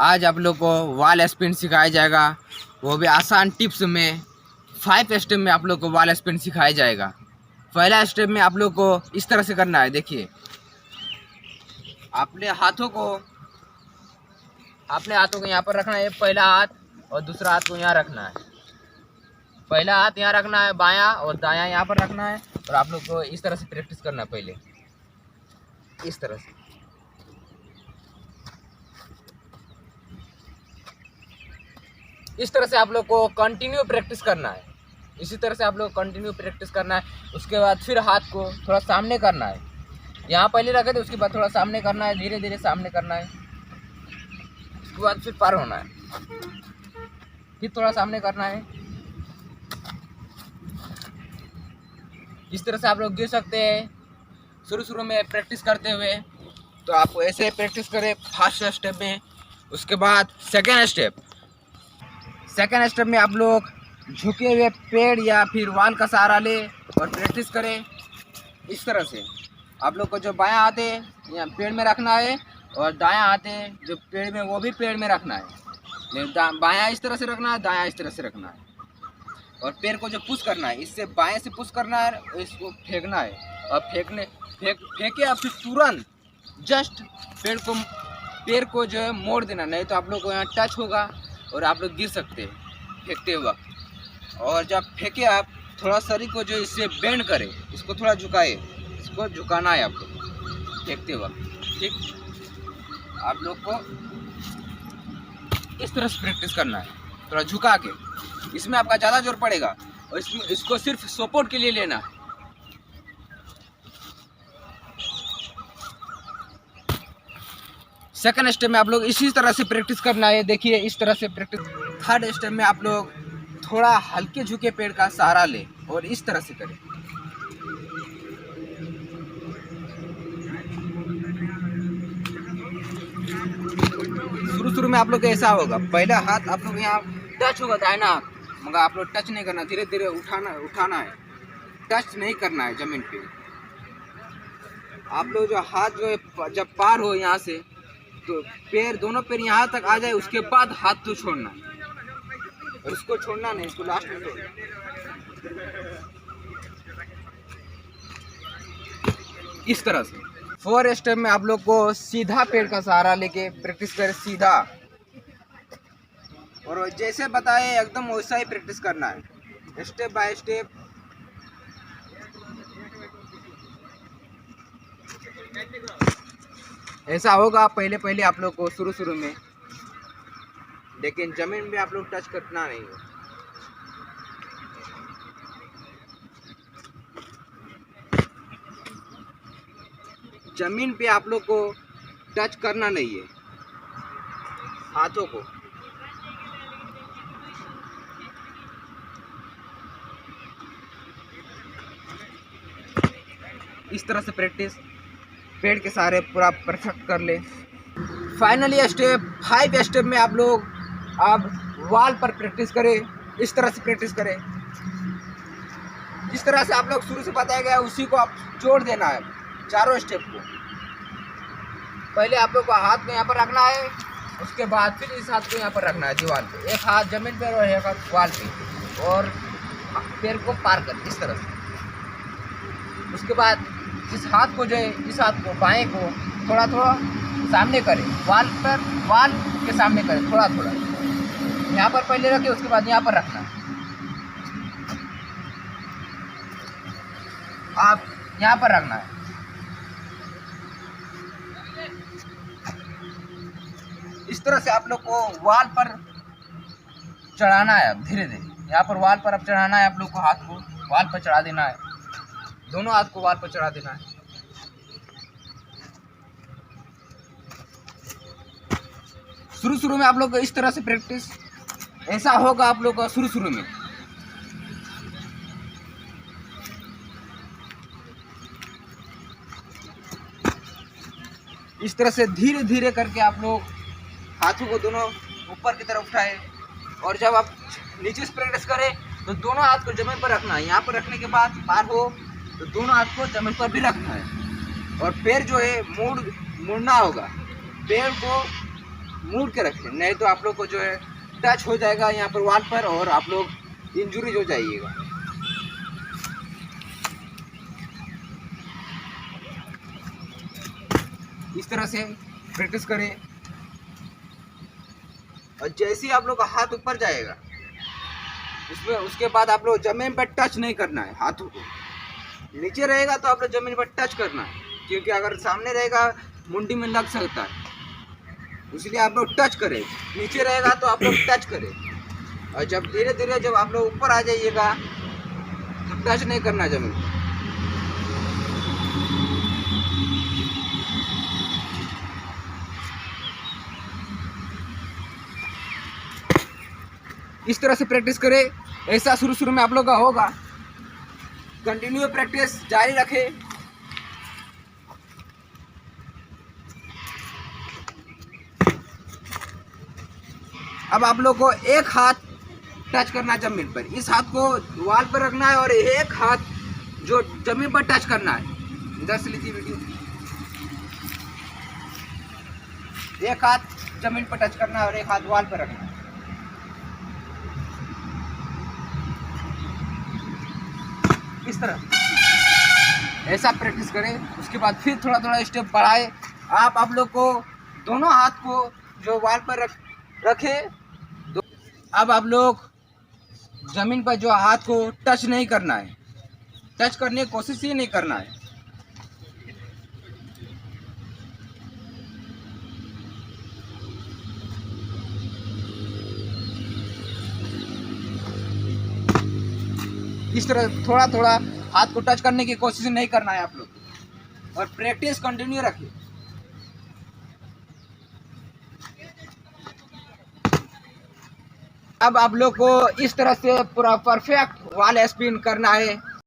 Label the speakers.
Speaker 1: आज आप लोग को वॉल स्पिन सिखाया जाएगा, वो भी आसान टिप्स में। 5 स्टेप में आप लोग को वॉल स्पिन सिखाया जाएगा। पहला स्टेप में आप लोग को इस तरह से करना है। देखिए, अपने हाथों को यहाँ पर रखना है। पहला हाथ और दूसरा हाथ को यहाँ रखना है। पहला हाथ यहाँ रखना है बायां, और दायां यहाँ पर रखना है। और आप लोग को इस तरह से प्रैक्टिस करना है। पहले इस तरह से, आप लोग को कंटिन्यू प्रैक्टिस करना है। इसी तरह से आप लोग कंटिन्यू प्रैक्टिस करना है। उसके बाद फिर हाथ को थोड़ा सामने करना है। यहाँ पहले रखे थे, उसके बाद थोड़ा सामने करना है, धीरे धीरे सामने करना है। उसके बाद फिर पार होना है, फिर थोड़ा सामने करना है। इस तरह से आप लोग गिर सकते हैं। शुरू में प्रैक्टिस करते हुए तो आप ऐसे प्रैक्टिस करें फर्स्ट स्टेप में। उसके बाद सेकेंड स्टेप में आप लोग झुके हुए पेड़ या फिर वॉल का सहारा ले और प्रैक्टिस करें। इस तरह से आप लोग को जो बायां हाथ है यहाँ पेड़ में रखना है, और दायां हाथ है जो पेड़ में, वो भी पेड़ में रखना है। बायां इस तरह से रखना है, दायां इस तरह से रखना है। और पैर को जो पुश करना है, इससे बाएं से पुश करना है, इसको फेंकना है। और फेंके आप फिर तुरंत जस्ट पैर को जो है मोड़ देना, नहीं तो आप लोग को यहाँ टच होगा और आप लोग गिर सकते हैं फेंकते वक्त। और जब फेंके आप थोड़ा शरीर को जो इससे बेंड करे, इसको थोड़ा झुकाए, इसको झुकाना है आपको फेंकते वक्त। ठीक, आप लोग को इस तरह से प्रैक्टिस करना है, थोड़ा झुका के। इसमें आपका ज़्यादा जोर पड़ेगा, और इसको सिर्फ सपोर्ट के लिए लेना है। सेकंड स्टेप में आप लोग इसी तरह से प्रैक्टिस करना है। देखिए, इस तरह से प्रैक्टिस। थर्ड स्टेप में आप लोग थोड़ा हल्के झुके पेड़ का सहारा ले और इस तरह से करें। शुरू में आप लोग ऐसा होगा, पहला हाथ आप लोग यहाँ टच होगा दाहिना हाथ, मगर आप लोग टच नहीं करना, धीरे धीरे उठाना है, टच नहीं करना है जमीन पे। आप लोग जो हाथ जो है जब पार हो यहाँ से, तो दोनों पैर यहाँ तक आ जाए, उसके बाद हाथ तो छोड़ना है। और इसको छोड़ना नहीं, इसको लास्ट में छोड़ना। इस तरह से 4 स्टेप में आप लोग को सीधा पेड़ का सहारा लेके प्रैक्टिस करें, सीधा। और जैसे बताए एकदम वैसा ही प्रैक्टिस करना है, स्टेप बाय स्टेप। ऐसा होगा पहले आप लोग को शुरू में, लेकिन जमीन में आप लोग टच करना नहीं है। जमीन पे आप लोग को टच करना नहीं है हाथों को। इस तरह से प्रैक्टिस पेड़ के सहारे पूरा परफेक्ट कर ले। फाइनली स्टेप 5 स्टेप में आप लोग अब वॉल पर प्रैक्टिस करें। इस तरह से प्रैक्टिस करें, जिस तरह से आप लोग शुरू से बताया गया उसी को आप जोड़ देना है चारों स्टेप को। पहले आप लोग को हाथ को यहाँ पर रखना है, उसके बाद फिर इस हाथ को यहाँ पर रखना है दीवार पे, एक हाथ जमीन पर और एक हाथ वॉल पे, और पैर को पार कर इस तरह से। उसके बाद इस हाथ को जो है, इस हाथ को बाएं को थोड़ा सामने करें, वॉल के सामने करें, थोड़ा यहाँ पर पहले रखें, उसके बाद यहाँ पर रखना। आप यहाँ पर रखना है। इस तरह से आप लोग को वॉल पर चढ़ाना है। अब धीरे धीरे यहाँ पर वॉल पर अब चढ़ाना है। आप लोग को हाथ को वॉल पर चढ़ा देना है, दोनों हाथ को वॉल पर चढ़ा देना है। शुरू में आप लोग को इस तरह से प्रैक्टिस ऐसा होगा आप लोग का शुरू में। इस तरह से धीरे धीरे करके आप लोग हाथों को दोनों ऊपर की तरफ उठाए, और जब आप नीचे से प्रैक्टिस करें तो दोनों हाथ को जमीन पर रखना है। यहाँ पर रखने के बाद पार हो तो दोनों हाथ को जमीन पर भी रखना है, और पैर जो है मुड़ना होगा। पैर को मुड़ के रखें, नहीं तो आप लोग को जो है टच हो जाएगा यहाँ पर वॉल पर और आप लोग इंजरी हो जाइएगा। इस तरह से प्रैक्टिस करें। और जैसे ही आप लोग का हाथ ऊपर जाएगा उसके बाद आप लोग जमीन पर टच नहीं करना है। हाथों को नीचे रहेगा तो आप लोग जमीन पर टच करना है, क्योंकि अगर सामने रहेगा मुंडी में लग सकता है, इसलिए आप लोग टच करें। नीचे रहेगा तो आप लोग टच करें, और जब धीरे धीरे जब आप लोग ऊपर आ जाइएगा तो टच नहीं करना जमीन। इस तरह से प्रैक्टिस करें। ऐसा शुरू में आप लोग का होगा, कंटिन्यू प्रैक्टिस जारी रखें। अब आप लोग को एक हाथ टच करना है जमीन पर, इस हाथ को वॉल पर रखना है और एक हाथ जो जमीन पर टच करना है। इधर से लीजिए वीडियो। एक हाथ जमीन पर टच करना है और एक हाथ वॉल पर रखना है। इस तरह ऐसा प्रैक्टिस करें। उसके बाद फिर थोड़ा थोड़ा स्टेप बढ़ाए। आप लोग को दोनों हाथ को जो वॉल पर रखे। अब आप लोग जमीन पर जो हाथ को टच नहीं करना है, टच करने की कोशिश ही नहीं करना है। इस तरह थोड़ा थोड़ा हाथ को टच करने की कोशिश नहीं करना है आप लोग, और प्रैक्टिस कंटिन्यू रखिए। अब आप लोग को इस तरह से पूरा परफेक्ट वॉल स्पिन करना है।